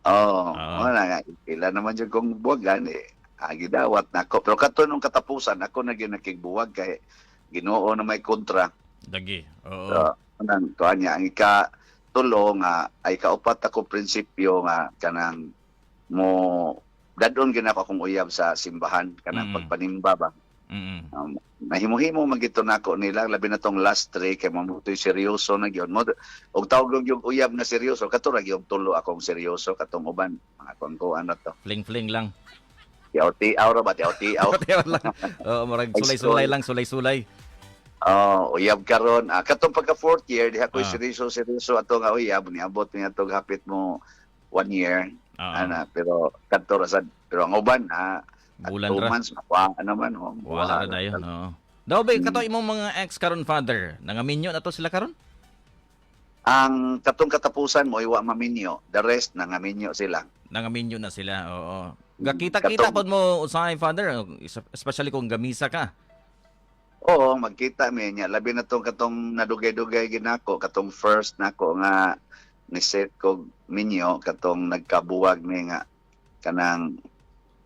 Oo, Oo. wala nga pila naman jud kong buwagan, gidawat nako. Pero kadto nung katapusan ako na gyud nakigbuwag kay Ginoo na may kontra. Lagi. So, Oo. kanang kuan niya ang ikatulo nga ay kaupat ako prinsipyo nga kanang mo dadon gyud ako akong uyab sa simbahan kanang Mm. pagpanimba ba. Mm. Nahimo-himo man gito nako nila labi na tong last three kay mamutoy seryoso na gyud mo og tawag yung uyab na seryoso kato ra gyud tulo akong seryoso katong uban mga kuan na to. Fling-fling lang. Tiaw-tiaw ra ba tiaw-tiaw. Tiyaw lang. Oo, murag High sulay-sulay school. lang, sulay-sulay. Uyab karon. Katong pagka fourth year diha ko'y Ah, seryoso ato nga uyab niabot niya to hapit mo 1 year oo. ana pero kadto ra sad pero ang uban at Bulan two ra. months makuha naman Wala ra wala. dayon, oo. Daw ba kato Hmm. imong mga ex karon father, nangaminyo na to sila karon? Ang katong katapusan mo iwa maminyo, the rest nangaminyo sila. Nangaminyo na sila, oo. Gakita-kita Katong pod mo usahay father, especially kung gamisa ka. oo magkita mi niya labi na tong katong nadugay-dugay ginako katong first nako nga ni set ko minyo katong nagkabuwag mi nga kanang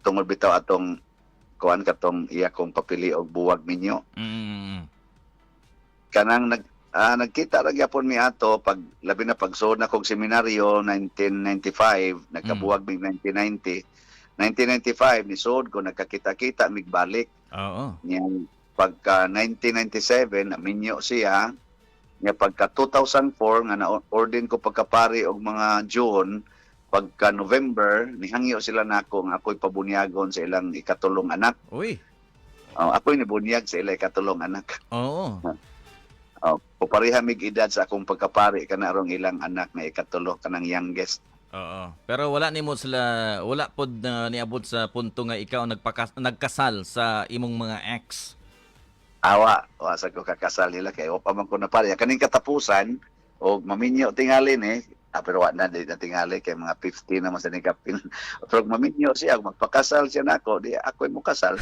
tungod bitaw atong kuan katong iya kong papili og buwag minyo Mm. kanang nagkita ra gyapon mi ato pag labi na pagsud na kog seminaryo 1995 Mm. nagkabuwag mi 1990 1995 ni sud ko nagkakita-kita migbalik Oo. niyang pagka 1997 naminyo siya nga pagka 2004 nga na-ordain ko pagkapari og mga June pagka November nihangyo sila nako nga ako'y pabunyagon sa ilang ikatulong anak. Uy. Ako'y nibunyag sa ilang ikatulong anak. Oo. Papareha mig edad sa akong pagkapari kana rong ilang anak nga ikatulo kanang youngest. Oo. Pero wala nimo sila, wala pod na niabot sa punto nga ikaw nagkasal sa imong mga ex. Wa sa ko kakasal nila kay wa pa man ko na pare kaning katapusan og maminyo tingali ni pero wa na di na tingali kay mga 50 na man sa ni kapil. Pero maminyo siya magpakasal siya nako di ako mo kasal.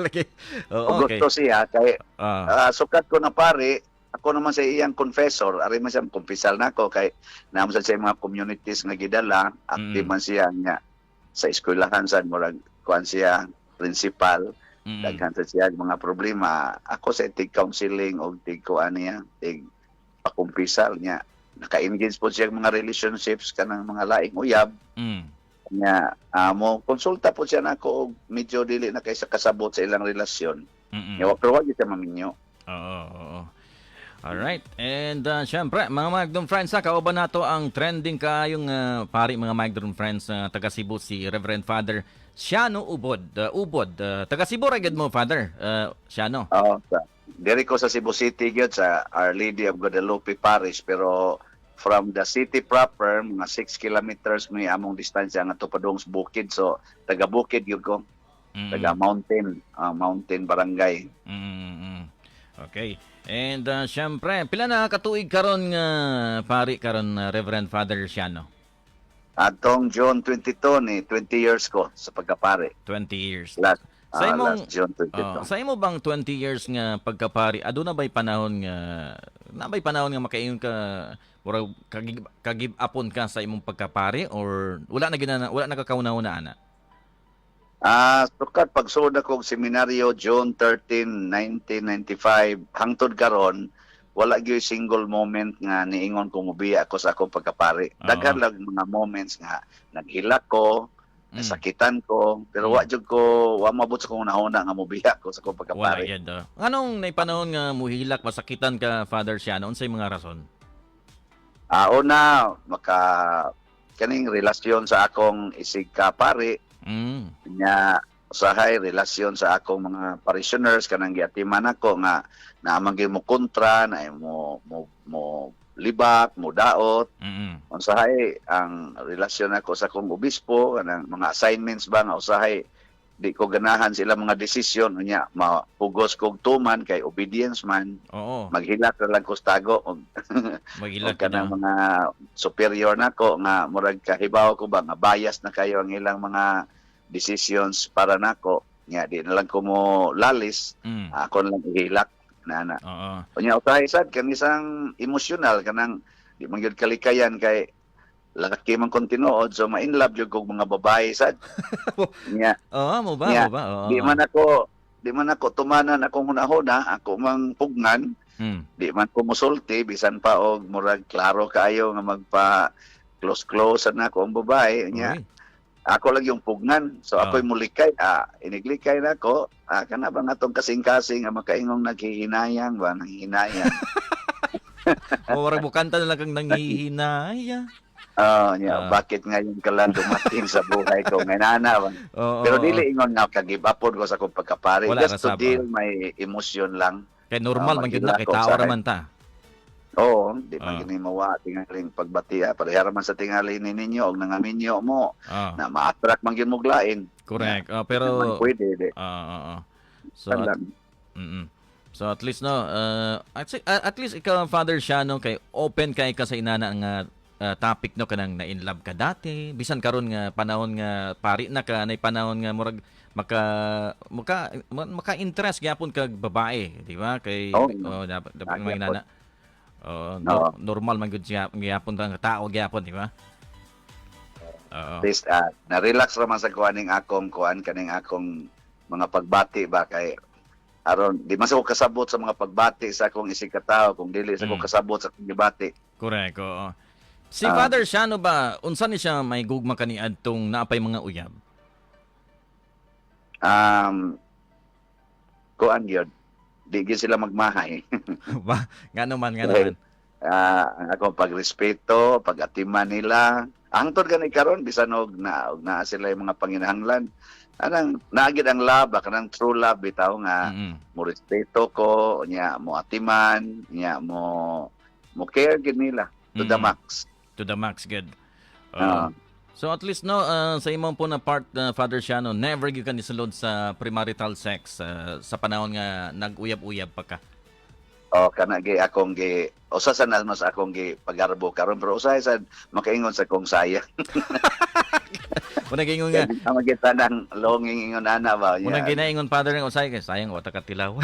Lagi. O Oo, okay. gusto siya kay Ah. sukat ko na pare ako naman sa iyang confessor ari man siya kumpisal nako kay naman sa mga communities nga gidala active Mm. man siya nga sa eskwelahan sad murag kuan siya principal Mm. daghan sa siya mga problema ako sa tig counseling og tig kuan niya tig pakumpisal niya naka-engage po siya mga relationships kanang mga laing uyab Mm. niya mo konsulta po siya nako og medyo dili na kay sa kasabot sa ilang relasyon Mm. ya pero wag siya maminyo. Oo, oo. Alright. And syempre, mga Magdom Friends, kauban nato ang trending kayong pari mga Magdom Friends taga Cebu si Reverend Father Siano Ubod. Ubod. Taga Cebu ragad mo, Father. Siano. Diri ko sa Cebu City gyud sa Our Lady of Guadalupe Parish pero from the city proper mga 6 kilometers may among distansya nga padung sa bukid so taga bukid gyud ko taga Mm. mountain barangay. Mm. Okay. And syempre, pila na katuig karon nga pari karon Reverend Father Siano? Atong June 22 ni 20 years ko sa pagkapare. 20 years. Last Sa imong last June 22. sa imo bang 20 years nga pagkapari, aduna ba'y panahon nga nabay panahon nga makaingon ka murag kagib upon ka sa imong pagkapari or wala nagkakauna-una ana? Sukat pagsud ako og seminaryo June 13, 1995 hangtod karon wala gyud single moment nga niingon ko mobiya ako sa akong pagkapari. Daghan Oo. lang mga moments nga naghilak ko, Mm. nasakitan ko, pero wa jud ko wa mabot sa kong nahuna nga mobiya ako sa akong Wala pagkapari. gyud. Anong naipanahon nga muhilak masakitan ka Father Siano unsay mga rason? Una kaning relasyon sa akong isig kapari Mm. nya usahay relasyon sa akong mga parishioners kanang giatiman ako nga naamang gyud mo kontra na mo libak mo daot Mm. usahay ang relasyon ako sa akong obispo kanang mga assignments ba nga usahay di ko ganahan sila mga desisyon unya mapugos kog tuman kay obedience man Oo. maghilak ra lang ko sa tago og Magilak kanang na. mga superior nako nga murag kahibaw ko ba nga bias na kayo ang ilang mga decisions para nako nya di na lang ko mo lalis Mm. ako na lang ihilak na Oo. unya usahay sad kan isang emosyonal kanang di man gyud kalikayan kay laki man kong tinuod, so ma-in love yung kong mga babae sad. Nya, Oo, mo ba? nya, Mo ba? Oo. di man ako tumanan akong hunahuna, ako mang pugnan, Mm. di man ko musulti, bisan pa og murag klaro kayo nga magpa close na ako ang babae. Nya, Uy. ako lang yung pugnan. So ako'y Oh. mulikay. Iniglikay na ako. Kana ba nga itong kasing-kasing nga makaingong naghihinayang ba? Nanghihinayang. O warag mo kanta na lang kang nanghihinaya. Bakit ngayon ka lang dumating sa buhay ko? Ngay nana ba? Oo. Pero oo. dili ingon nga kag-give upon ko sa akong pagkapari. Wala Just ra to sab, deal may emotion lang. Kay normal man gyud na kay magilako tao sa ra man ta. Oo, di man Ah. gini mawa tingaling pagbatiya. Parehara man sa tingali ni ninyo og nangaminyo mo Ah, na ma-attract man gyud mo glain. correct. Man Pero pwede di. oo. So Tanan. So at least no, at least ikaw Father Shano kay open kay ka sa inana nga topic no kanang na in love ka dati bisan karon nga panahon nga pari na ka nay panahon nga murag maka interest gyapon kag babae, di ba? Kay Oo. dapat Gyapon. mga inana. Oo. Normal man gud gyapon ta nga tao gyapon, di ba? Oo. At least na-relax raman sa kaning akong mga pagbati ba kay aron di man sa ko kasabot sa mga pagbati sa akong isig ka tawo kung dili sa ko kasabot sa akong gibati. Correct, oo. Si Ah. Father Shano ba, unsa ni siya may gugma kani adtong naapay mga uyab? Kuan gyud. Di gyud sila magmahay. Ba, nga naman. Ang akong pagrespeto, pag-atiman nila. Hangtod gani karon bisan og na sila yung mga panginahanglan. Anang naagid ang love, kanang true love bitaw nga mo respeto ko, nya mo atiman, nya mo care gid nila to the max. To the max, good. Ah. So at least no, sa imong po na part, Father Shano, never gyud ka nisulod sa premarital sex sa panahon nga nag-uyab-uyab pa ka. Kana gi akong gi usa sa mas akong gi pagarbo karon pero usahay sad makaingon sa kong sayang. Muna gingon nga, Ang magita ng longing ingon ana ba. muna ginaingon Father nga usay kay sayang wa ta katilaw.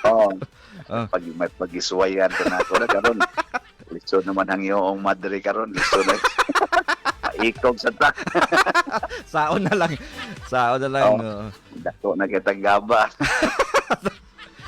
Oo. Ah. Pag may pag-isuwayan ko na ako na karon. Lisod naman ang iyong madre karon. Lisod na. Paikog sa ta. Saon na lang. Oo. Dako na kitang gaba.